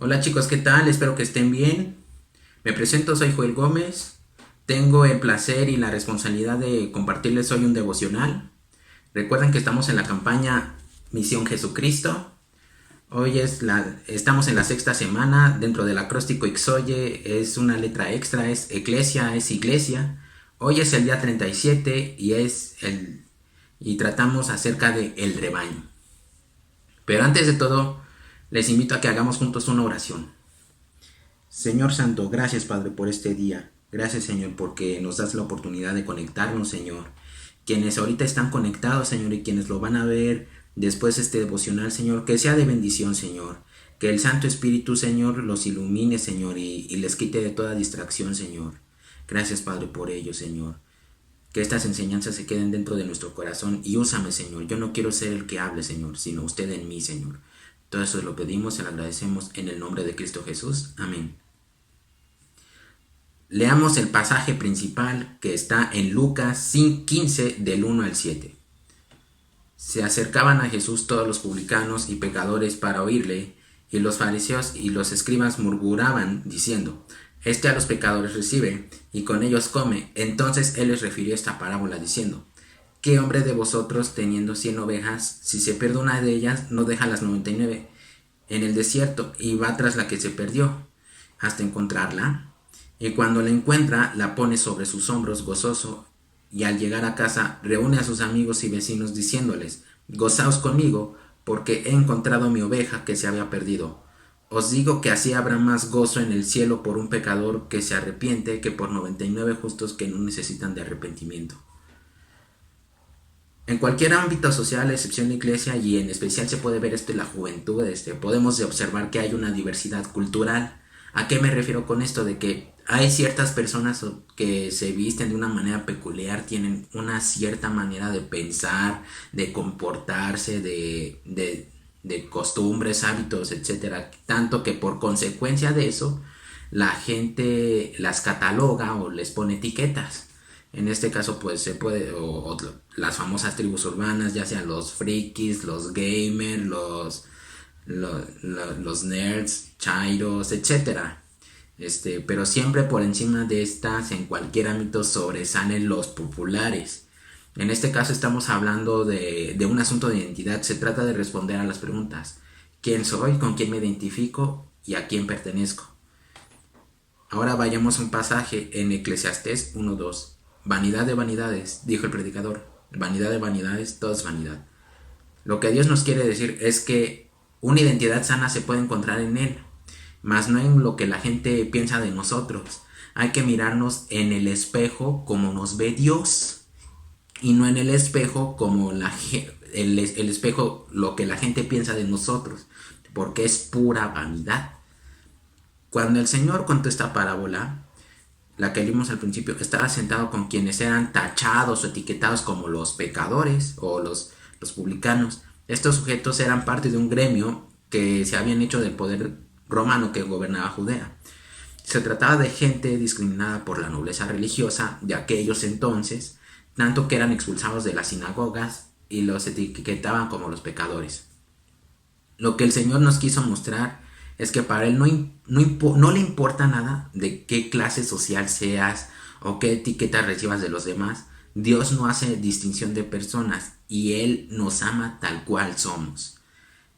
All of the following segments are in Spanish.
Hola chicos, ¿qué tal? Espero que estén bien. Me presento, soy Joel Gómez. Tengo el placer y la responsabilidad de compartirles hoy un devocional. Recuerden que estamos en la campaña Misión Jesucristo. Estamos en la sexta semana. Dentro del acróstico Ixoye es una letra extra, es Eclesia, es iglesia. Hoy es el día 37 y tratamos acerca de el rebaño. Pero antes de todo, les invito a que hagamos juntos una oración. Señor Santo, gracias Padre por este día. Gracias Señor porque nos das la oportunidad de conectarnos, Señor. Quienes ahorita están conectados, Señor, y quienes lo van a ver después de este devocional, Señor, que sea de bendición, Señor. Que el Santo Espíritu, Señor, los ilumine, Señor, y les quite de toda distracción, Señor. Gracias, Padre, por ello, Señor. Que estas enseñanzas se queden dentro de nuestro corazón y úsame, Señor. Yo no quiero ser el que hable, Señor, sino usted en mí, Señor. Todo eso lo pedimos y lo agradecemos en el nombre de Cristo Jesús. Amén. Leamos el pasaje principal que está en Lucas 15 del 1 al 7. Se acercaban a Jesús todos los publicanos y pecadores para oírle, y los fariseos y los escribas murmuraban diciendo: Este a los pecadores recibe, y con ellos come. Entonces él les refirió esta parábola diciendo: ¿Qué hombre de vosotros, teniendo 100 ovejas, si se pierde una de ellas, no deja las 99 en el desierto y va tras la que se perdió, hasta encontrarla? Y cuando la encuentra, la pone sobre sus hombros gozoso, y al llegar a casa reúne a sus amigos y vecinos diciéndoles: Gozaos conmigo, porque he encontrado mi oveja que se había perdido. Os digo que así habrá más gozo en el cielo por un pecador que se arrepiente que por 99 justos que no necesitan de arrepentimiento. En cualquier ámbito social, a excepción de iglesia, y en especial se puede ver esto en la juventud, podemos observar que hay una diversidad cultural. ¿A qué me refiero con esto? De que hay ciertas personas que se visten de una manera peculiar, tienen una cierta manera de pensar, de comportarse, de costumbres, hábitos, etcétera. Tanto que por consecuencia de eso, la gente las cataloga o les pone etiquetas. En este caso, pues se puede, o las famosas tribus urbanas, ya sean los frikis, los gamers, los nerds, chairos, etcétera. Pero siempre por encima de estas, en cualquier ámbito, sobresalen los populares. En este caso estamos hablando de un asunto de identidad. Se trata de responder a las preguntas: ¿quién soy? ¿Con quién me identifico? ¿Y a quién pertenezco? Ahora vayamos a un pasaje en Eclesiastés 1:2. Vanidad de vanidades, dijo el predicador. Vanidad de vanidades, todo es vanidad. Lo que Dios nos quiere decir es que una identidad sana se puede encontrar en Él, mas no en lo que la gente piensa de nosotros. Hay que mirarnos en el espejo como nos ve Dios, y no en el espejo como el espejo lo que la gente piensa de nosotros, porque es pura vanidad. Cuando el Señor contó esta parábola, la que vimos al principio, estaba sentado con quienes eran tachados o etiquetados como los pecadores o los publicanos. Estos sujetos eran parte de un gremio que se habían hecho del poder romano que gobernaba Judea. Se trataba de gente discriminada por la nobleza religiosa de aquellos entonces, tanto que eran expulsados de las sinagogas y los etiquetaban como los pecadores. Lo que el Señor nos quiso mostrar es que para Él no le importa nada de qué clase social seas o qué etiqueta recibas de los demás. Dios no hace distinción de personas y Él nos ama tal cual somos.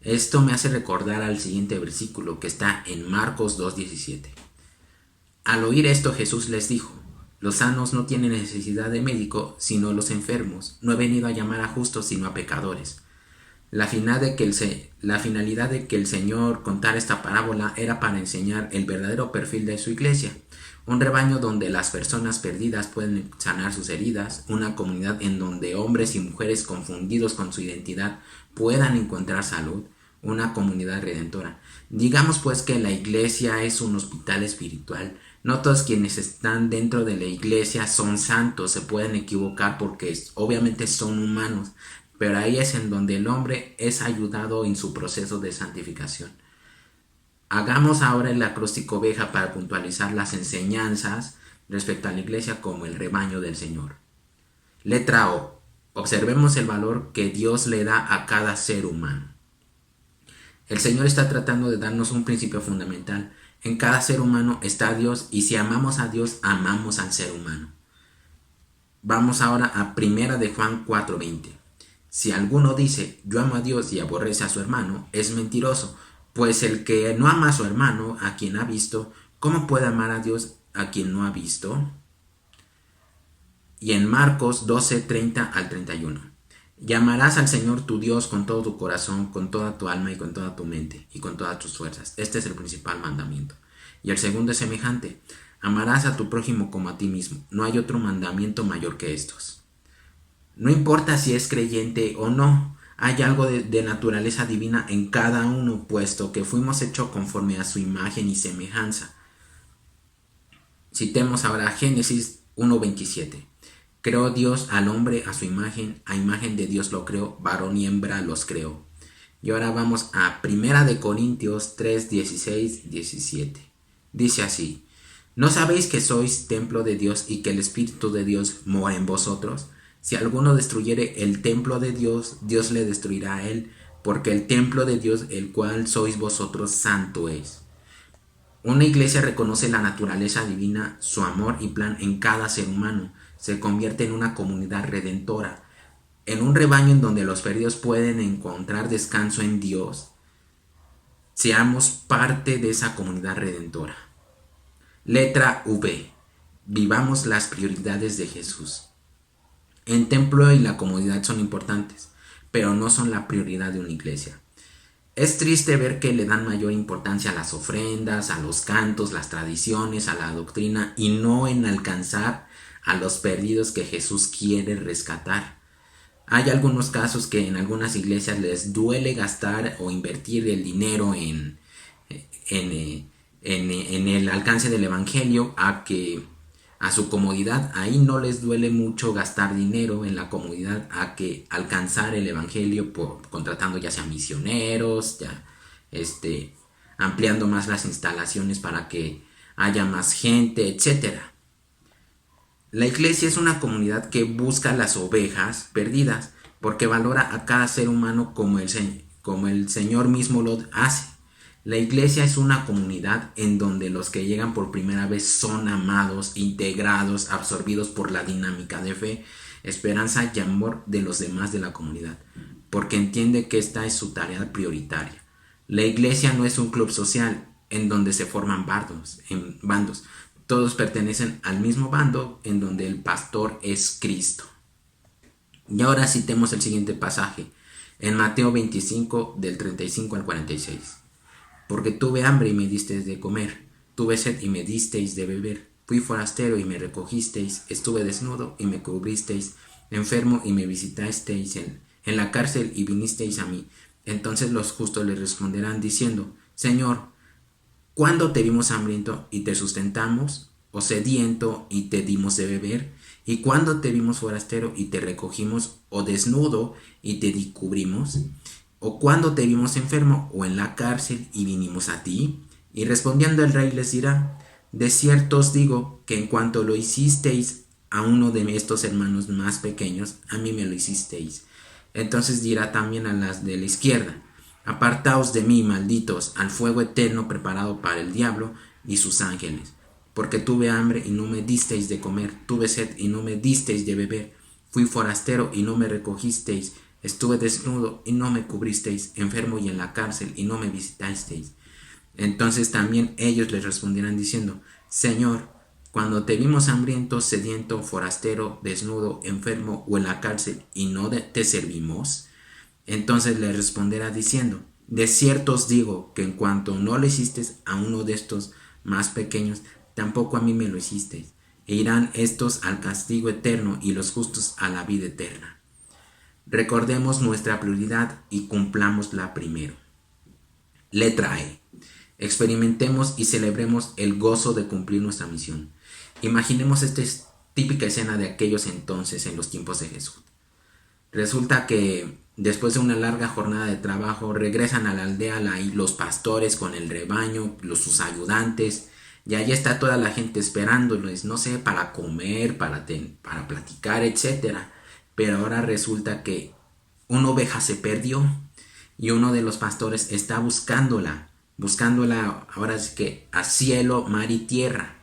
Esto me hace recordar al siguiente versículo que está en Marcos 2:17. Al oír esto, Jesús les dijo: Los sanos no tienen necesidad de médico, sino los enfermos. No he venido a llamar a justos, sino a pecadores. La finalidad de que el Señor contara esta parábola era para enseñar el verdadero perfil de su iglesia. Un rebaño donde las personas perdidas pueden sanar sus heridas, una comunidad en donde hombres y mujeres confundidos con su identidad puedan encontrar salud, una comunidad redentora. Digamos pues que la iglesia es un hospital espiritual. No todos quienes están dentro de la iglesia son santos, se pueden equivocar porque obviamente son humanos, pero ahí es en donde el hombre es ayudado en su proceso de santificación. Hagamos ahora el acróstico oveja para puntualizar las enseñanzas respecto a la iglesia como el rebaño del Señor. Letra O. Observemos el valor que Dios le da a cada ser humano. El Señor está tratando de darnos un principio fundamental. En cada ser humano está Dios, y si amamos a Dios, amamos al ser humano. Vamos ahora a Primera de Juan 4:20. Si alguno dice, yo amo a Dios y aborrece a su hermano, es mentiroso, pues el que no ama a su hermano, a quien ha visto, ¿cómo puede amar a Dios a quien no ha visto? Y en Marcos 12:30 al 31. Llamarás al Señor tu Dios con todo tu corazón, con toda tu alma y con toda tu mente y con todas tus fuerzas. Este es el principal mandamiento. Y el segundo es semejante. Amarás a tu prójimo como a ti mismo. No hay otro mandamiento mayor que estos. No importa si es creyente o no, hay algo de naturaleza divina en cada uno, puesto que fuimos hechos conforme a su imagen y semejanza. Citemos ahora Génesis 1:27. Creó Dios al hombre a su imagen, a imagen de Dios lo creó, varón y hembra los creó. Y ahora vamos a 1 Corintios 3:16, 17. Dice así: ¿no sabéis que sois templo de Dios y que el Espíritu de Dios mora en vosotros? Si alguno destruyere el templo de Dios, Dios le destruirá a él, porque el templo de Dios, el cual sois vosotros, santo es. Una iglesia reconoce la naturaleza divina, su amor y plan en cada ser humano. Se convierte en una comunidad redentora, en un rebaño en donde los perdidos pueden encontrar descanso en Dios. Seamos parte de esa comunidad redentora. Letra V. Vivamos las prioridades de Jesús. El templo y la comodidad son importantes, pero no son la prioridad de una iglesia. Es triste ver que le dan mayor importancia a las ofrendas, a los cantos, las tradiciones, a la doctrina, y no en alcanzar a los perdidos que Jesús quiere rescatar. Hay algunos casos que en algunas iglesias les duele gastar o invertir el dinero en el alcance del evangelio, a su comodidad. Ahí no les duele mucho gastar dinero en la comodidad a que alcanzar el evangelio contratando ya sea misioneros, ampliando más las instalaciones para que haya más gente, etcétera. La iglesia es una comunidad que busca las ovejas perdidas, porque valora a cada ser humano como el Señor mismo lo hace. La iglesia es una comunidad en donde los que llegan por primera vez son amados, integrados, absorbidos por la dinámica de fe, esperanza y amor de los demás de la comunidad, porque entiende que esta es su tarea prioritaria. La iglesia no es un club social en donde se forman bandos. Todos pertenecen al mismo bando en donde el pastor es Cristo. Y ahora citemos el siguiente pasaje, en Mateo 25, del 35 al 46. Porque tuve hambre y me disteis de comer, tuve sed y me disteis de beber, fui forastero y me recogisteis, estuve desnudo y me cubristeis, enfermo y me visitasteis, en la cárcel y vinisteis a mí. Entonces los justos le responderán diciendo: Señor, ¿cuándo te vimos hambriento y te sustentamos, o sediento y te dimos de beber? ¿Y cuándo te vimos forastero y te recogimos, o desnudo y te cubrimos? ¿O cuándo te vimos enfermo o en la cárcel y vinimos a ti? Y respondiendo el rey les dirá: de cierto os digo que en cuanto lo hicisteis a uno de estos hermanos más pequeños, a mí me lo hicisteis. Entonces dirá también a las de la izquierda: apartaos de mí, malditos, al fuego eterno preparado para el diablo y sus ángeles. Porque tuve hambre y no me disteis de comer, tuve sed y no me disteis de beber, fui forastero y no me recogisteis, estuve desnudo y no me cubristeis, enfermo y en la cárcel y no me visitasteis. Entonces también ellos les responderán diciendo: Señor, cuando te vimos hambriento, sediento, forastero, desnudo, enfermo o en la cárcel y no te servimos. Entonces les responderá diciendo: de cierto os digo que en cuanto no lo hicisteis a uno de estos más pequeños, tampoco a mí me lo hicisteis. E irán estos al castigo eterno y los justos a la vida eterna. Recordemos nuestra prioridad y cumplámosla primero. Letra E. Experimentemos y celebremos el gozo de cumplir nuestra misión. Imaginemos esta típica escena de aquellos entonces en los tiempos de Jesús. Resulta que después de una larga jornada de trabajo regresan a la aldea los pastores con el rebaño, sus ayudantes, y ahí está toda la gente esperándoles, no sé, para comer, para platicar, etcétera. Pero ahora resulta que una oveja se perdió y uno de los pastores está buscándola ahora sí que a cielo, mar y tierra.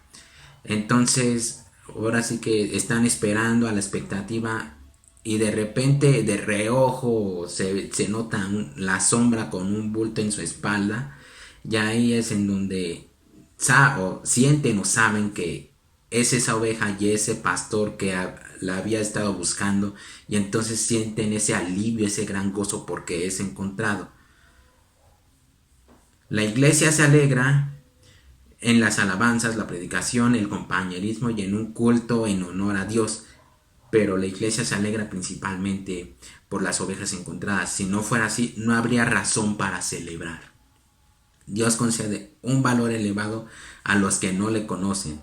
Entonces, ahora sí que están esperando a la expectativa y de repente, de reojo, se nota la sombra con un bulto en su espalda. Y ahí es en donde sienten o saben que es esa oveja y ese pastor que la había estado buscando, y entonces sienten ese alivio, ese gran gozo porque es encontrado. La iglesia se alegra en las alabanzas, la predicación, el compañerismo y en un culto en honor a Dios. Pero la iglesia se alegra principalmente por las ovejas encontradas. Si no fuera así, no habría razón para celebrar. Dios concede un valor elevado a los que no le conocen.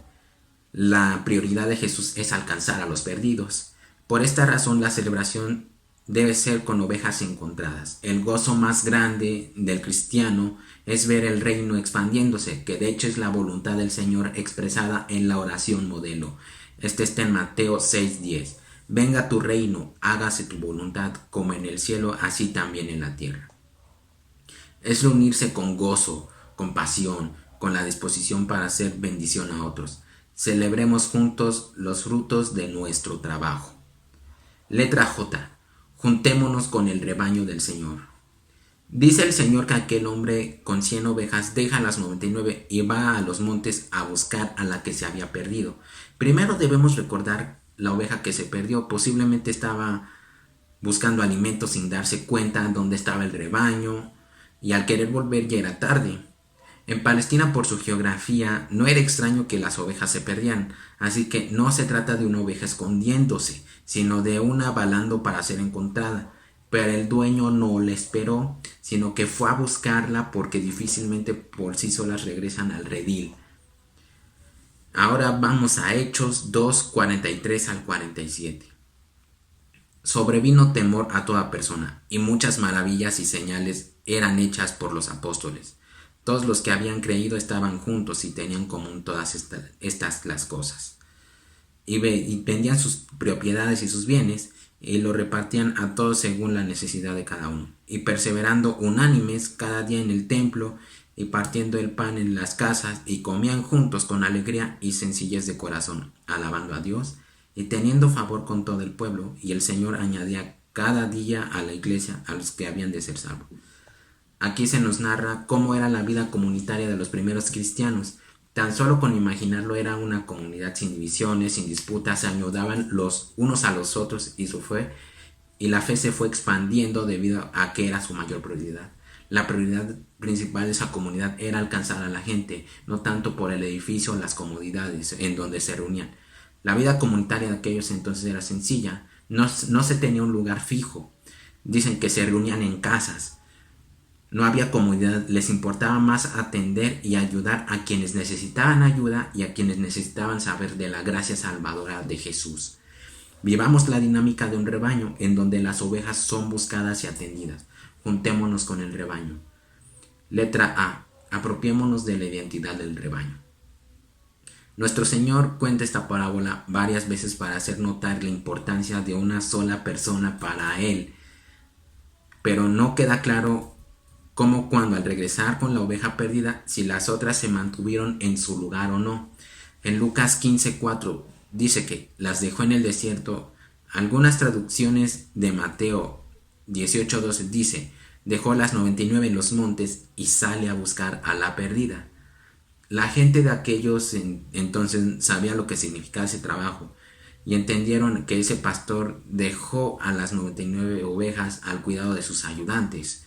La prioridad de Jesús es alcanzar a los perdidos. Por esta razón, la celebración debe ser con ovejas encontradas. El gozo más grande del cristiano es ver el reino expandiéndose, que de hecho es la voluntad del Señor expresada en la oración modelo. Este está en Mateo 6:10. Venga tu reino, hágase tu voluntad, como en el cielo, así también en la tierra. Es reunirse con gozo, con pasión, con la disposición para hacer bendición a otros. Celebremos juntos los frutos de nuestro trabajo. Letra J. Juntémonos con el rebaño del Señor. Dice el Señor que aquel hombre con 100 ovejas deja las 99 y va a los montes a buscar a la que se había perdido. Primero debemos recordar la oveja que se perdió. Posiblemente estaba buscando alimento sin darse cuenta dónde estaba el rebaño, y al querer volver ya era tarde. En Palestina, por su geografía, no era extraño que las ovejas se perdieran, así que no se trata de una oveja escondiéndose, sino de una balando para ser encontrada. Pero el dueño no la esperó, sino que fue a buscarla porque difícilmente por sí solas regresan al redil. Ahora vamos a Hechos 2, 43 al 47. Sobrevino temor a toda persona, y muchas maravillas y señales eran hechas por los apóstoles. Todos los que habían creído estaban juntos y tenían en común todas estas las cosas. Y vendían sus propiedades y sus bienes, y lo repartían a todos según la necesidad de cada uno. Y perseverando unánimes cada día en el templo, y partiendo el pan en las casas, y comían juntos con alegría y sencillez de corazón, alabando a Dios, y teniendo favor con todo el pueblo, y el Señor añadía cada día a la iglesia a los que habían de ser salvos. Aquí se nos narra cómo era la vida comunitaria de los primeros cristianos. Tan solo con imaginarlo, era una comunidad sin divisiones, sin disputas, se ayudaban los unos a los otros, y la fe se fue expandiendo debido a que era su mayor prioridad. La prioridad principal de esa comunidad era alcanzar a la gente, no tanto por el edificio o las comodidades en donde se reunían. La vida comunitaria de aquellos entonces era sencilla, no se tenía un lugar fijo. Dicen que se reunían en casas. No había comodidad, les importaba más atender y ayudar a quienes necesitaban ayuda y a quienes necesitaban saber de la gracia salvadora de Jesús. Vivamos la dinámica de un rebaño en donde las ovejas son buscadas y atendidas. Juntémonos con el rebaño. Letra A. Apropiémonos de la identidad del rebaño. Nuestro Señor cuenta esta parábola varias veces para hacer notar la importancia de una sola persona para Él, pero no queda claro como cuando al regresar con la oveja perdida, si las otras se mantuvieron en su lugar o no. En Lucas 15:4 dice que las dejó en el desierto. Algunas traducciones de Mateo 18:12 dice, dejó las 99 en los montes y sale a buscar a la perdida. La gente de aquellos entonces sabía lo que significaba ese trabajo y entendieron que ese pastor dejó a las 99 ovejas al cuidado de sus ayudantes.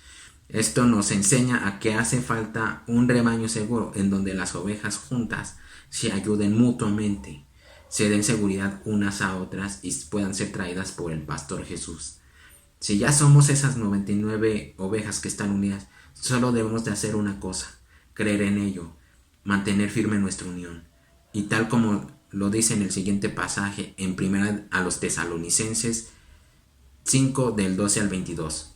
Esto nos enseña a que hace falta un rebaño seguro en donde las ovejas juntas se ayuden mutuamente, se den seguridad unas a otras y puedan ser traídas por el pastor Jesús. Si ya somos esas 99 ovejas que están unidas, solo debemos de hacer una cosa, creer en ello, mantener firme nuestra unión. Y tal como lo dice en el siguiente pasaje, en primera a los Tesalonicenses 5 del 12 al 22.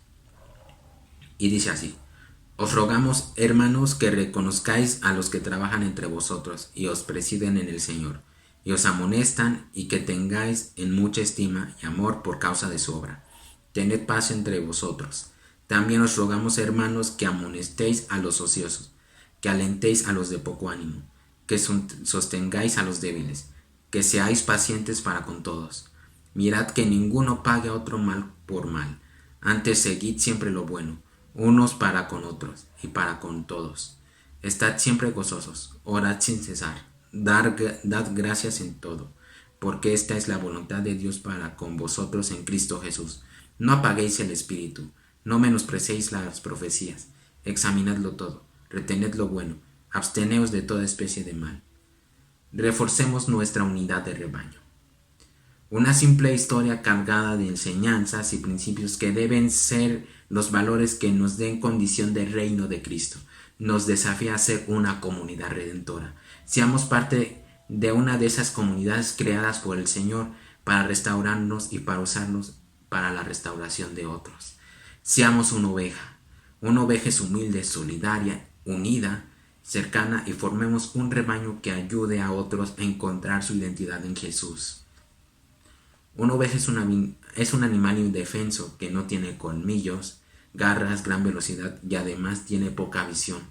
Y dice así: os rogamos, hermanos, que reconozcáis a los que trabajan entre vosotros y os presiden en el Señor, y os amonestan, y que tengáis en mucha estima y amor por causa de su obra. Tened paz entre vosotros. También os rogamos, hermanos, que amonestéis a los ociosos, que alentéis a los de poco ánimo, que sostengáis a los débiles, que seáis pacientes para con todos. Mirad que ninguno pague a otro mal por mal. Antes seguid siempre lo bueno, unos para con otros y para con todos. Estad siempre gozosos, orad sin cesar, dad gracias en todo, porque esta es la voluntad de Dios para con vosotros en Cristo Jesús. No apaguéis el espíritu, no menosprecéis las profecías, examinadlo todo, retened lo bueno, absteneos de toda especie de mal. Reforcemos nuestra unidad de rebaño. Una simple historia cargada de enseñanzas y principios que deben ser los valores que nos den condición de reino de Cristo. Nos desafía a ser una comunidad redentora. Seamos parte de una de esas comunidades creadas por el Señor para restaurarnos y para usarnos para la restauración de otros. Seamos una oveja. Una oveja es humilde, solidaria, unida, cercana, y formemos un rebaño que ayude a otros a encontrar su identidad en Jesús. Una oveja es un animal indefenso que no tiene colmillos, garras, gran velocidad y además tiene poca visión.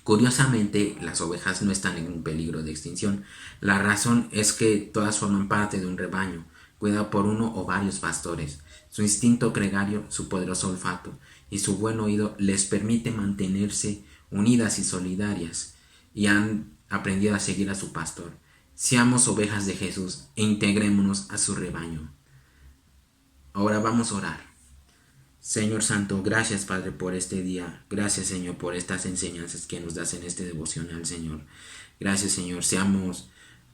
Curiosamente, las ovejas no están en peligro de extinción. La razón es que todas forman parte de un rebaño, cuidado por uno o varios pastores. Su instinto gregario, su poderoso olfato y su buen oído les permite mantenerse unidas y solidarias, y han aprendido a seguir a su pastor. Seamos ovejas de Jesús e integrémonos a su rebaño. Ahora vamos a orar. Señor Santo, gracias Padre por este día. Gracias Señor por estas enseñanzas que nos das en este devocional, Señor. Gracias Señor, seamos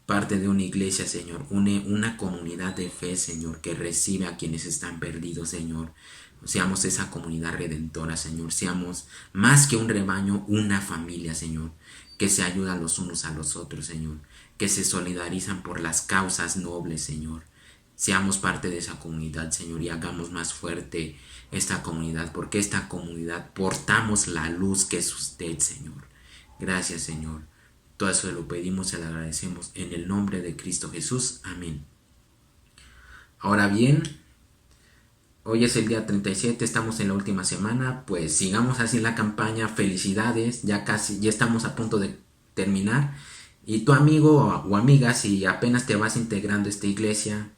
parte de una iglesia, Señor, una comunidad de fe, Señor, que recibe a quienes están perdidos, Señor. Seamos esa comunidad redentora, Señor. Seamos más que un rebaño, una familia, Señor, que se ayuda los unos a los otros, Señor, que se solidarizan por las causas nobles, Señor. Seamos parte de esa comunidad, Señor, y hagamos más fuerte esta comunidad, porque esta comunidad portamos la luz que es usted, Señor. Gracias, Señor. Todo eso lo pedimos y le agradecemos en el nombre de Cristo Jesús. Amén. Ahora bien, hoy es el día 37, estamos en la última semana, pues sigamos así la campaña. Felicidades, ya estamos a punto de terminar. Y tu amigo o amiga, si apenas te vas integrando a esta iglesia,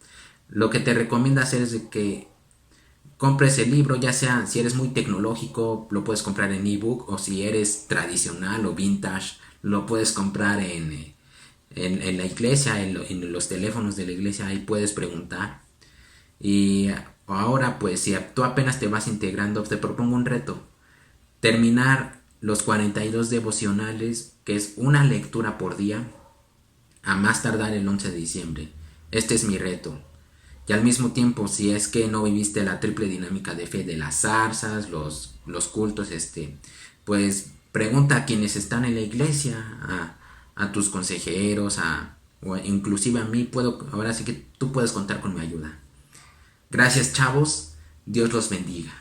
lo que te recomiendo hacer es que compres el libro, ya sea si eres muy tecnológico, lo puedes comprar en ebook, o si eres tradicional o vintage, lo puedes comprar en la iglesia, en los teléfonos de la iglesia, ahí puedes preguntar. Y ahora pues si tú apenas te vas integrando, te propongo un reto: terminar los 42 devocionales, que es una lectura por día, a más tardar el 11 de diciembre. Este es mi reto. Y al mismo tiempo, si es que no viviste la triple dinámica de fe de las zarzas, los cultos, pues pregunta a quienes están en la iglesia, a tus consejeros, o inclusive a mí. Ahora sí que tú puedes contar con mi ayuda. Gracias, chavos. Dios los bendiga.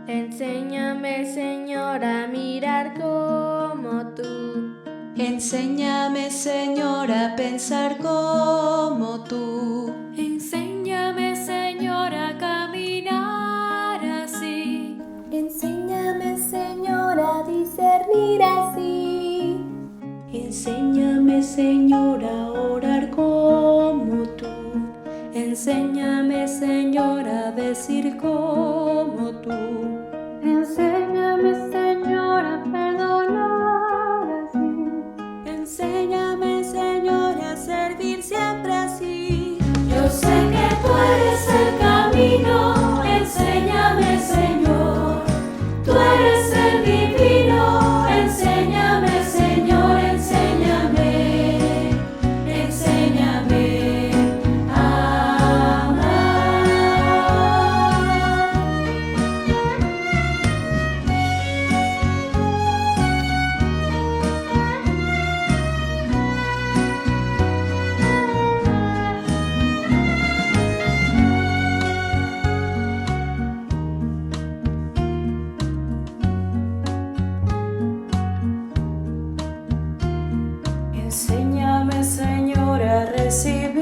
Enséñame, Señor, a mirar como tú. Enséñame, Señor, a pensar como tú. Enséñame, Señor, a caminar así. Enséñame, Señor, a discernir así. Enséñame, Señor, a orar como tú. Enséñame, Señor, a decir como tú. Enséñame, Señor, a perdonar así. Enséñame, Señor, a servir siempre así. Yo sé que tú eres el camino. Enséñame, Señor. Tú eres el divino. Enséñame, Señor, enséñame. Enséñame a amar. Enséñame, Señor, a recibir